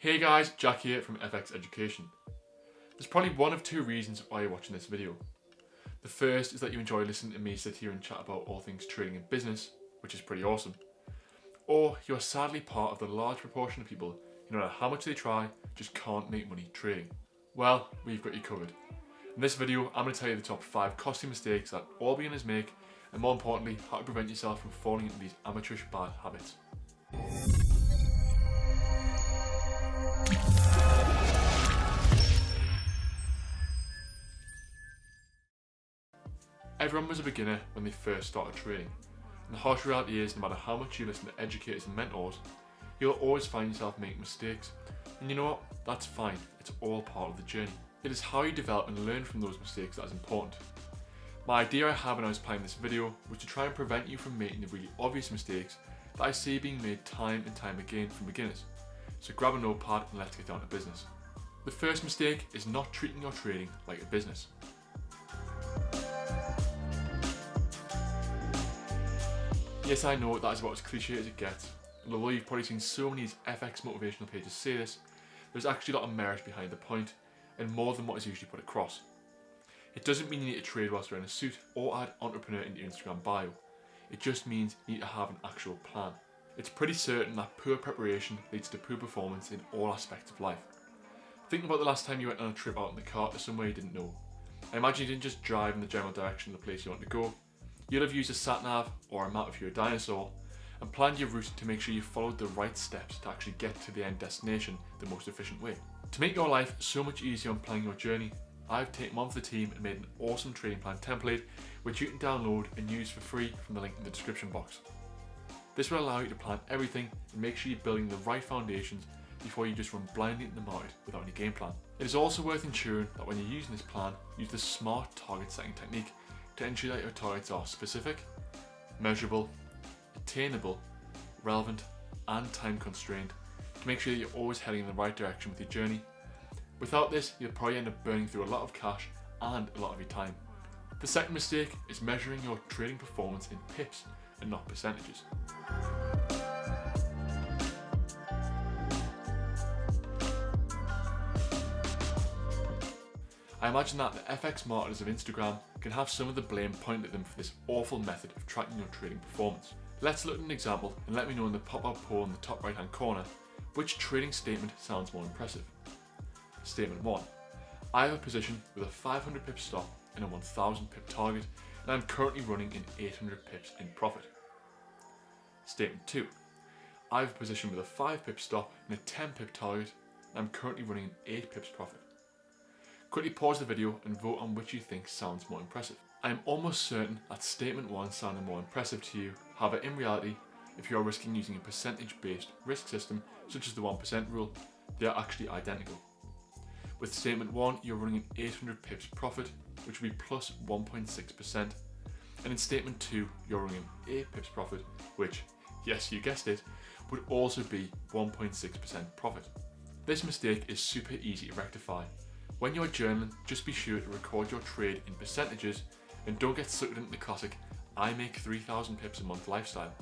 Hey guys, Jack here from FX Education. There's probably one of two reasons why you're watching this video. The first is that you enjoy listening to me sit here and chat about all things trading and business, which is pretty awesome. Or you are sadly part of the large proportion of people who, no matter how much they try, just can't make money trading. Well, we've got you covered. In this video, I'm going to tell you the top 5 costly mistakes that all beginners make, and more importantly, how to prevent yourself from falling into these amateurish bad habits. Everyone was a beginner when they first started trading, and the harsh reality is no matter how much you listen to educators and mentors, you'll always find yourself making mistakes. And you know what? That's fine, it's all part of the journey. It is how you develop and learn from those mistakes that is important. My idea I had when I was planning this video was to try and prevent you from making the really obvious mistakes that I see being made time and time again from beginners. So grab a notepad and let's get down to business. The first mistake is not treating your trading like a business. Yes, I know that is about as cliche as it gets, and although you've probably seen so many of these FX motivational pages say this, there's actually a lot of merit behind the point, and more than what is usually put across. It doesn't mean you need to trade whilst wearing a suit or add entrepreneur into your Instagram bio. It just means you need to have an actual plan. It's pretty certain that poor preparation leads to poor performance in all aspects of life. Think about the last time you went on a trip out in the car to somewhere you didn't know. I imagine you didn't just drive in the general direction of the place you want to go. You'll have used a sat-nav or a map if you're a dinosaur and planned your route to make sure you followed the right steps to actually get to the end destination the most efficient way. To make your life so much easier on planning your journey, I've taken one for the team and made an awesome trading plan template which you can download and use for free from the link in the description box. This will allow you to plan everything and make sure you're building the right foundations before you just run blindly into the market without any game plan. It is also worth ensuring that when you're using this plan, use the SMART target setting technique to ensure that your targets are specific, measurable, attainable, relevant, and time constrained to make sure that you're always heading in the right direction with your journey. Without this, you'll probably end up burning through a lot of cash and a lot of your time. The second mistake is measuring your trading performance in pips and not percentages. I imagine that the FX marketers of Instagram can have some of the blame pointed at them for this awful method of tracking your trading performance. Let's look at an example and let me know in the pop-up poll in the top right hand corner which trading statement sounds more impressive. Statement 1. I have a position with a 500 pip stop and a 1000 pip target, and I'm currently running in 800 pips in profit. Statement 2. I have a position with a 5 pip stop and a 10 pip target, and I'm currently running in 8 pips profit. Quickly pause the video and vote on which you think sounds more impressive. I am almost certain that statement 1 sounded more impressive to you. However, in reality, if you are risking using a percentage-based risk system such as the 1% rule, they are actually identical. With statement 1, you're running in 800 pips profit, which would be plus 1.6%, and in statement 2, you're running in 8 pips profit, which, yes, you guessed it, would also be 1.6% profit. This mistake is super easy to rectify. When you're journaling, just be sure to record your trade in percentages and don't get sucked into the classic "I make 3,000 pips a month" lifestyle.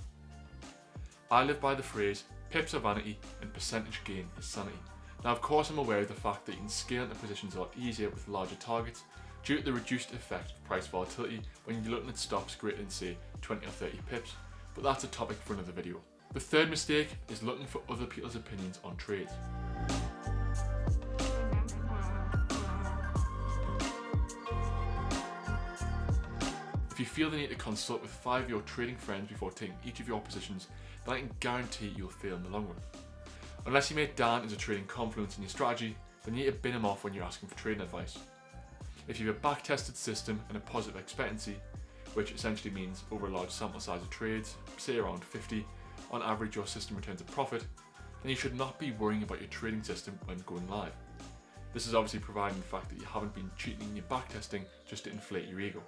I live by the phrase pips are vanity and percentage gain is sanity. Now of course I'm aware of the fact that you can scale into positions a lot easier with larger targets due to the reduced effect of price volatility when you're looking at stops greater than say 20 or 30 pips, but that's a topic for another video. The third mistake is looking for other people's opinions on trades. If you feel the need to consult with 5 of your trading friends before taking each of your positions, then I can guarantee you'll fail in the long run. Unless you mate Dan as a trading confluence in your strategy, then you need to bin him off when you're asking for trading advice. If you have a back-tested system and a positive expectancy, which essentially means over a large sample size of trades, say around 50, on average your system returns a profit, then you should not be worrying about your trading system when going live. This is obviously providing the fact that you haven't been cheating in your backtesting just to inflate your ego.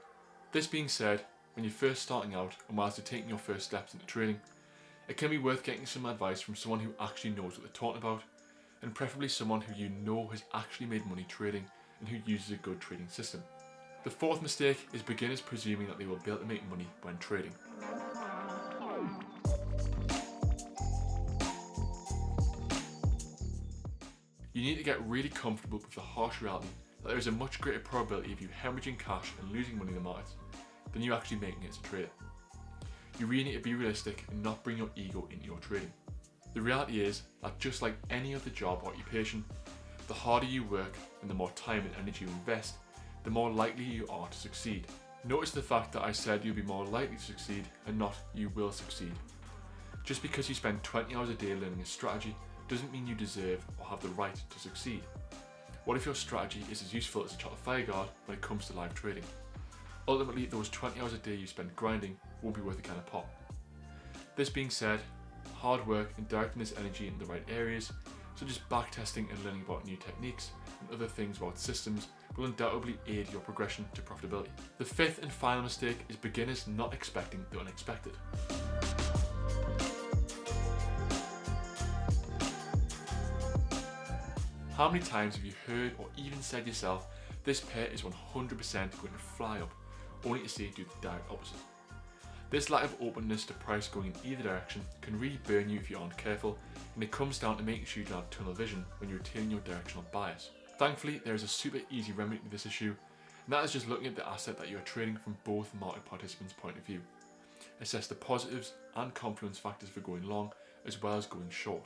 This being said, when you're first starting out and whilst you're taking your first steps into trading, it can be worth getting some advice from someone who actually knows what they're talking about, and preferably someone who you know has actually made money trading and who uses a good trading system. The fourth mistake is beginners presuming that they will be able to make money when trading. You need to get really comfortable with the harsh reality that there is a much greater probability of you hemorrhaging cash and losing money in the markets than you actually making it as a trader. You really need to be realistic and not bring your ego into your trading. The reality is that just like any other job or occupation, the harder you work and the more time and energy you invest, the more likely you are to succeed. Notice the fact that I said you'll be more likely to succeed and not you will succeed. Just because you spend 20 hours a day learning a strategy doesn't mean you deserve or have the right to succeed. What if your strategy is as useful as a chartered fire guard when it comes to live trading? Ultimately, those 20 hours a day you spend grinding won't be worth a can of pop. This being said, hard work and directing this energy in the right areas, such as backtesting and learning about new techniques and other things about systems, will undoubtedly aid your progression to profitability. The fifth and final mistake is beginners not expecting the unexpected. How many times have you heard or even said yourself, this pair is 100% going to fly up, only to see it do the direct opposite? This lack of openness to price going in either direction can really burn you if you aren't careful, and it comes down to making sure you don't have tunnel vision when you're retaining your directional bias. Thankfully, there is a super easy remedy to this issue, and that is just looking at the asset that you are trading from both market participants' point of view. Assess the positives and confluence factors for going long as well as going short.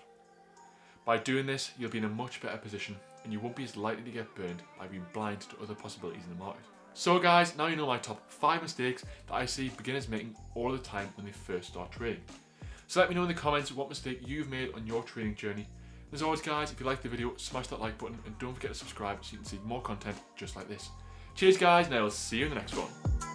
By doing this, you'll be in a much better position and you won't be as likely to get burned by being blind to other possibilities in the market. So guys, now you know my top 5 mistakes that I see beginners making all the time when they first start trading. So let me know in the comments what mistake you've made on your trading journey. As always guys, if you liked the video, smash that like button and don't forget to subscribe so you can see more content just like this. Cheers guys, and I will see you in the next one.